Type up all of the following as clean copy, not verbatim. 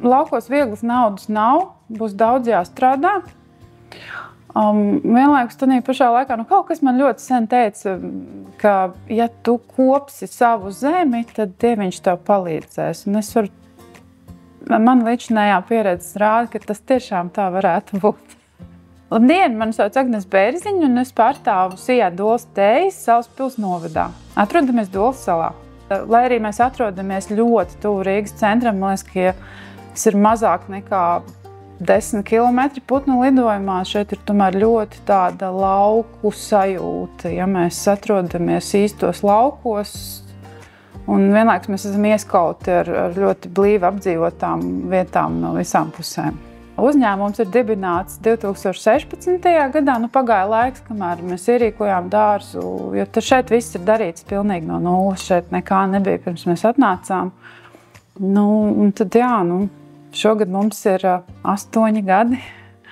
laukos vieglas naudas nav, būs daudz jāstrādā. Vienlaikus tādā pašā laikā, kaut kas man ļoti sen teica, ka ja tu kopsi savu zemi, tad Dieviņš tev palīdzēs. Un man līdzinājā pieredze rāda, ka tas tiešām tā varētu būt. Labdien, mani sauc Agnes Bērziņa, un es pārstāvu Sijā Dolas tējas Salaspils novadā. Atrodamies Dolas salā. Lai arī mēs atrodamies ļoti tuvu Rīgas centram, man liekas, ka tas ir mazāk nekā 10 kilometri putnu lidojumā. Šeit ir tomēr ļoti tāda lauku sajūta, ja mēs atrodamies īstos laukos, un vienlaikus mēs esam ieskauti ar ļoti blīvi apdzīvotām vietām no visām pusēm. Uzņēmums ir dibināts 2016. gadā, pagāja laiks, kamēr mēs ierīkojām dārzu, jo šeit viss ir darīts pilnīgi no nulles, šeit nekā nebija pirms mēs atnācām. Un tad šogad mums ir 8 gadi.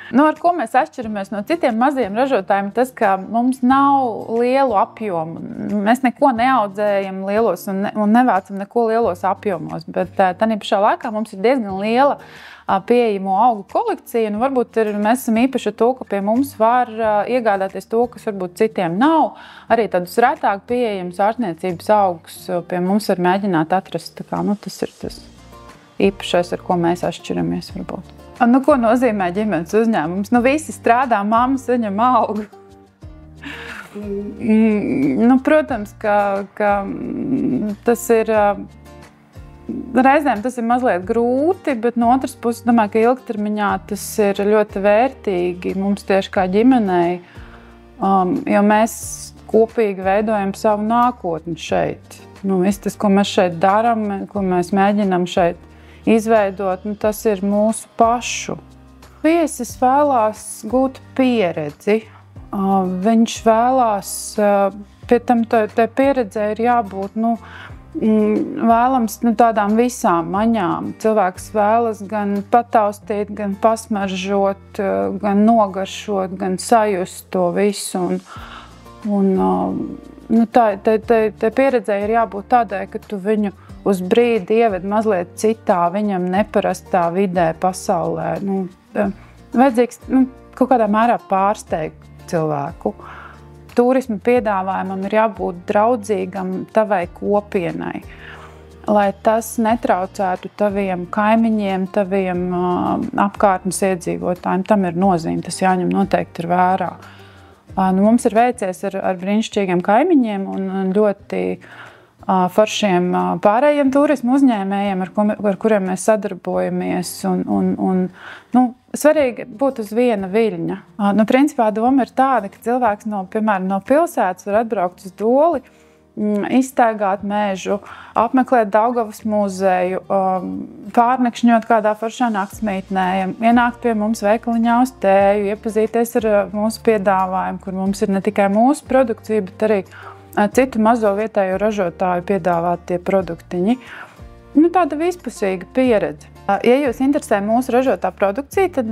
Ar ko mēs atšķiramies no citiem maziem ražotājiem, tas, ka mums nav lielu apjomu. Mēs neko neaudzējam lielos un nevācam neko lielos apjomos, bet tādā pašā laikā mums ir diezgan liela pieejamo augu kolekcija, un varbūt mēs esam īpaši to, ka pie mums var iegādāties to, kas varbūt citiem nav. Arī tādus retāk pieejams ārstniecības augus pie mums var mēģināt atrast. Tas ir tas īpašais, ar ko mēs atšķiramies varbūt. Ko nozīmē ģimenes uzņēmums? Visi strādā, mamma saņem algu. Protams, ka tas ir reizēm tas ir mazliet grūti, bet no otras puses, domāju, ka ilgtermiņā tas ir ļoti vērtīgi mums tieši kā ģimenei, jo mēs kopīgi veidojam savu nākotni šeit. Viss tas, ko mēs šeit darām, ko mēs mēģinām šeit izveidot, tas ir mūsu pašu. Viesis vēlās gūt pieredzi. Viņš vēlās, pie tam tai pieredzē ir jābūt, vēlams tādām visām maņām. Cilvēks vēlas gan pataustīt, gan pasmaržot, gan nogaršot, gan sajust to visu. Tā pieredzē ir jābūt tādai, ka tu viņu uz brīdi ieved mazliet citā, viņam neparastā vidē, pasaulē. Vajadzīgs kaut kādā mērā pārsteigt cilvēku. Turisma piedāvājumam ir jābūt draudzīgam tavai kopienai, lai tas netraucētu taviem kaimiņiem, taviem apkārtnes iedzīvotājiem. Tam ir nozīme, tas jāņem noteikti ir vērā. Mums ir veicies ar brīnišķīgiem kaimiņiem un ļoti foršiem pārējiem turismu uzņēmējiem, ar kuriem mēs sadarbojamies. Svarīgi būt uz viena viļņa. Principā doma ir tāda, ka cilvēks piemēram, no pilsētas var atbraukt uz Doli, izstaigāt mežu, apmeklēt Daugavas muzeju, pārnakšņot kādā foršā naktsmītnē, ienākt pie mums veikaliņā uz tēju, iepazīties ar mūsu piedāvājumu, kur mums ir ne tikai mūsu produkcija, bet arī citu mazo vietējo ražotāju piedāvātie produktiņi. Tāda vispusīga pieredze. Ja jūs interesē mūsu ražotā produkcija, tad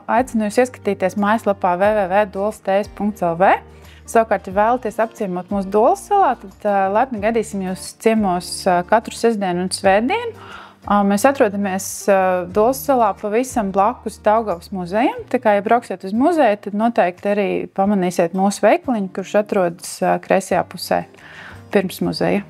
aicinu jūs ieskatīties mājaslapā www.dolastējas.lv. Savukārt, ja vēlaties apciemot mūsu Dolas salā, tad laipni gaidīsim jūs ciemos katru sestdienu un svētdienu. Mēs atrodamies Dolas salā pavisam blakus Daugavas muzejam. Tā kā, ja brauksiet uz muzeju, tad noteikti arī pamanīsiet mūsu veikaliņu, kurš atrodas kreisajā pusē pirms muzeja.